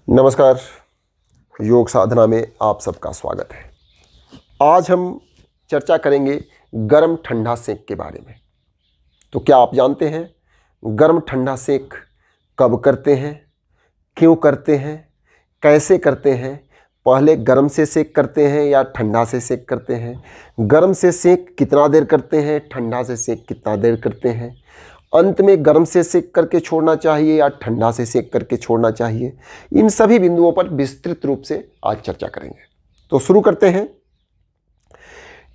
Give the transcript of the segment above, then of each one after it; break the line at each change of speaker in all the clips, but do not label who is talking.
नमस्कार। योग साधना में आप सबका स्वागत है। आज हम चर्चा करेंगे गर्म ठंडा सेक के बारे में। तो क्या आप जानते हैं गर्म ठंडा सेक कब करते हैं, क्यों करते हैं, कैसे करते हैं? पहले गर्म से सेक करते हैं या ठंडा से सेक करते हैं? गर्म से सेक कितना देर करते हैं, ठंडा से सेक कितना देर करते हैं? अंत में गर्म से सेक करके छोड़ना चाहिए या ठंडा से सेक करके छोड़ना चाहिए? इन सभी बिंदुओं पर विस्तृत रूप से आज चर्चा करेंगे। तो शुरू करते हैं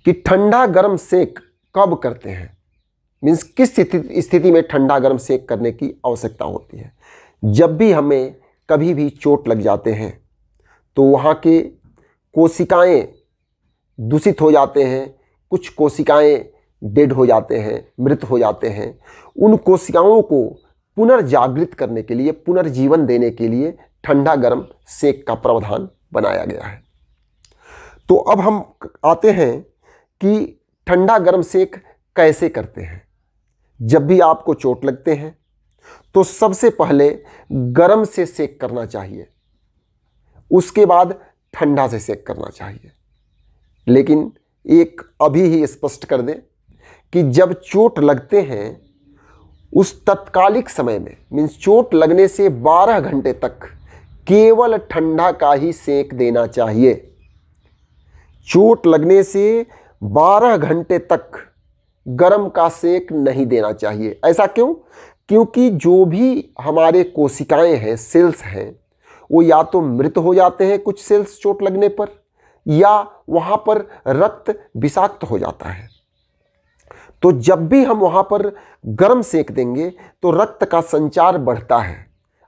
कि ठंडा गर्म सेक कब करते हैं, मीन्स किस स्थिति में ठंडा गर्म सेक करने की आवश्यकता होती है। जब भी हमें कभी भी चोट लग जाते हैं तो वहाँ के कोशिकाएं दूषित हो जाते हैं, कुछ कोशिकाएं डेड हो जाते हैं, मृत हो जाते हैं। उन कोशिकाओं को पुनर्जागृत करने के लिए, पुनर्जीवन देने के लिए ठंडा गर्म सेक का प्रावधान बनाया गया है। तो अब हम आते हैं कि ठंडा गर्म सेक कैसे करते हैं। जब भी आपको चोट लगते हैं तो सबसे पहले गर्म से सेक करना चाहिए, उसके बाद ठंडा से सेक करना चाहिए। लेकिन एक अभी ही स्पष्ट कर दें कि जब चोट लगते हैं उस तत्कालिक समय में, मीन्स चोट लगने से 12 घंटे तक केवल ठंडा का ही सेक देना चाहिए। चोट लगने से 12 घंटे तक गर्म का सेक नहीं देना चाहिए। ऐसा क्यों? क्योंकि जो भी हमारे कोशिकाएं हैं, सेल्स हैं, वो या तो मृत हो जाते हैं कुछ सेल्स चोट लगने पर, या वहाँ पर रक्त विषाक्त हो जाता है। तो जब भी हम वहाँ पर गर्म सेक देंगे तो रक्त का संचार बढ़ता है,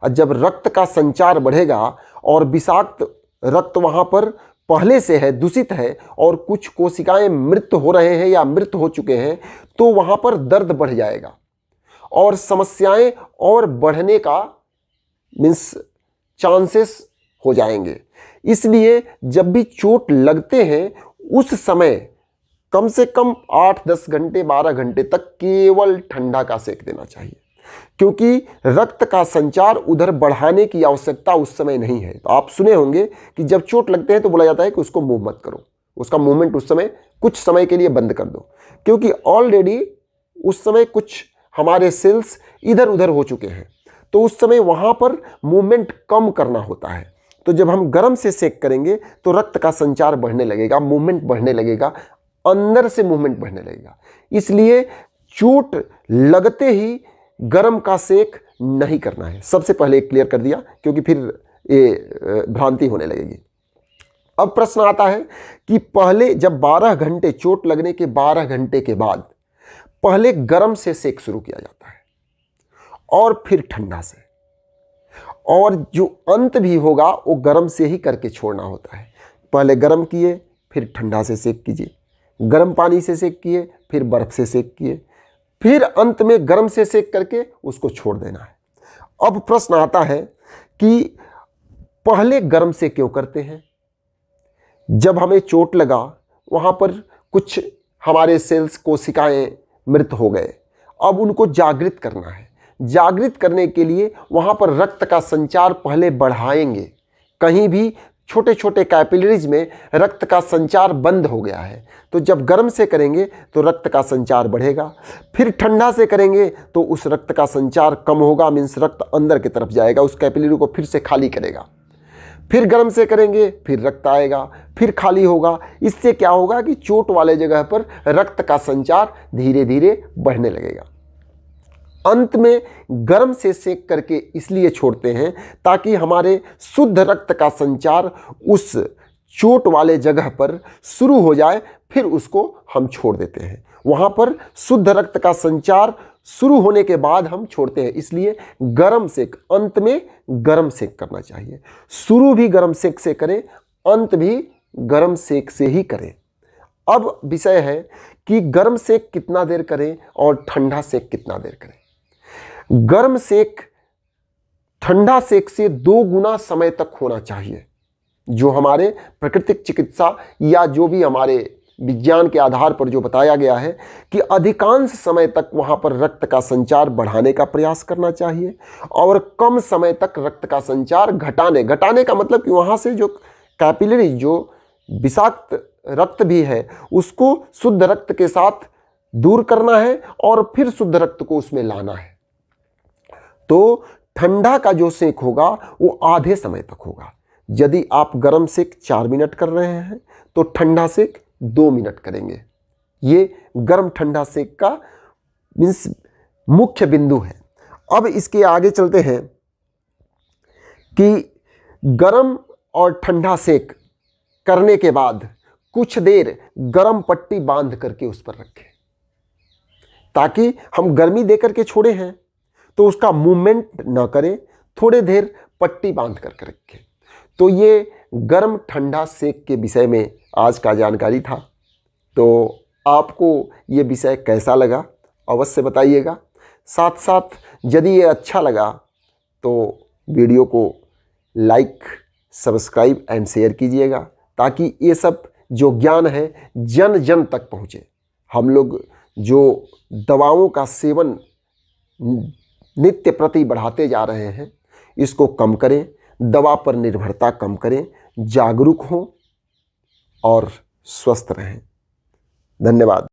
और जब रक्त का संचार बढ़ेगा और विषाक्त रक्त वहाँ पर पहले से है, दूषित है, और कुछ कोशिकाएं मृत हो रहे हैं या मृत हो चुके हैं, तो वहाँ पर दर्द बढ़ जाएगा और समस्याएं और बढ़ने का मीन्स चांसेस हो जाएंगे। इसलिए जब भी चोट लगते हैं उस समय कम से कम 8-10 घंटे 12 घंटे तक केवल ठंडा का सेक देना चाहिए, क्योंकि रक्त का संचार उधर बढ़ाने की आवश्यकता उस समय नहीं है। तो आप सुने होंगे कि जब चोट लगते हैं तो बोला जाता है कि उसको मूव मत करो, उसका मूवमेंट उस समय कुछ समय के लिए बंद कर दो, क्योंकि ऑलरेडी उस समय कुछ हमारे सेल्स इधर उधर हो चुके हैं। तो उस समय वहाँ पर मूवमेंट कम करना होता है। तो जब हम गर्म से सेक करेंगे तो रक्त का संचार बढ़ने लगेगा, मूवमेंट बढ़ने लगेगा, अंदर से मूवमेंट बढ़ने लगेगा। इसलिए चोट लगते ही गर्म का सेक नहीं करना है। सबसे पहले क्लियर कर दिया, क्योंकि फिर ये भ्रांति होने लगेगी। अब प्रश्न आता है कि पहले जब 12 घंटे चोट लगने के 12 घंटे के बाद पहले गर्म से सेक शुरू किया जाता है और फिर ठंडा से, और जो अंत भी होगा वो गर्म से ही करके छोड़ना होता है। पहले गर्म किए, फिर ठंडा से सेक कीजिए, गर्म पानी से सेक किए, फिर बर्फ से सेक किए, फिर अंत में गर्म से सेक करके उसको छोड़ देना है। अब प्रश्न आता है कि पहले गर्म से क्यों करते हैं? जब हमें चोट लगा वहाँ पर कुछ हमारे सेल्स कोशिकाएं मृत हो गए, अब उनको जागृत करना है। जागृत करने के लिए वहाँ पर रक्त का संचार पहले बढ़ाएंगे। कहीं भी छोटे छोटे कैपिलरीज में रक्त का संचार बंद हो गया है, तो जब गर्म से करेंगे तो रक्त का संचार बढ़ेगा। फिर ठंडा से करेंगे तो उस रक्त का संचार कम होगा, मीन्स रक्त अंदर की तरफ जाएगा, उस कैपिलरी को फिर से खाली करेगा। फिर गर्म से करेंगे, फिर रक्त आएगा, फिर खाली होगा। इससे क्या होगा कि चोट वाले जगह पर रक्त का संचार धीरे धीरे बढ़ने लगेगा। अंत में गर्म से सेक करके इसलिए छोड़ते हैं ताकि हमारे शुद्ध रक्त का संचार उस चोट वाले जगह पर शुरू हो जाए, फिर उसको हम छोड़ देते हैं। वहाँ पर शुद्ध रक्त का संचार शुरू होने के बाद हम छोड़ते हैं। इसलिए गर्म सेक, अंत में गर्म सेक करना चाहिए। शुरू भी गर्म सेक से करें, अंत भी गर्म सेक से ही करें। अब विषय है कि गर्म सेक कितना देर करें और ठंडा सेक कितना देर करें। गर्म सेक ठंडा सेक से 2 गुना समय तक होना चाहिए। जो हमारे प्राकृतिक चिकित्सा या जो भी हमारे विज्ञान के आधार पर जो बताया गया है कि अधिकांश समय तक वहाँ पर रक्त का संचार बढ़ाने का प्रयास करना चाहिए और कम समय तक रक्त का संचार घटाने का मतलब कि वहाँ से जो कैपिलरी, जो विषाक्त रक्त भी है, उसको शुद्ध रक्त के साथ दूर करना है और फिर शुद्ध रक्त को उसमें लाना है। तो ठंडा का जो सेक होगा वो आधे समय तक होगा। यदि आप गर्म सेक 4 मिनट कर रहे हैं तो ठंडा सेक 2 मिनट करेंगे। ये गर्म ठंडा सेक का मीन्स मुख्य बिंदु है। अब इसके आगे चलते हैं कि गर्म और ठंडा सेक करने के बाद कुछ देर गर्म पट्टी बांध करके उस पर रखें, ताकि हम गर्मी दे करके छोड़े हैं तो उसका मूवमेंट ना करें, थोड़े देर पट्टी बांध करके रखें। तो ये गर्म ठंडा सेक के विषय में आज का जानकारी था। तो आपको ये विषय कैसा लगा अवश्य बताइएगा। साथ साथ यदि ये अच्छा लगा तो वीडियो को लाइक, सब्सक्राइब एंड शेयर कीजिएगा, ताकि ये सब जो ज्ञान है जन जन तक पहुँचे। हम लोग जो दवाओं का सेवन नित्य प्रति बढ़ाते जा रहे हैं, इसको कम करें, दवा पर निर्भरता कम करें, जागरूक हों और स्वस्थ रहें। धन्यवाद।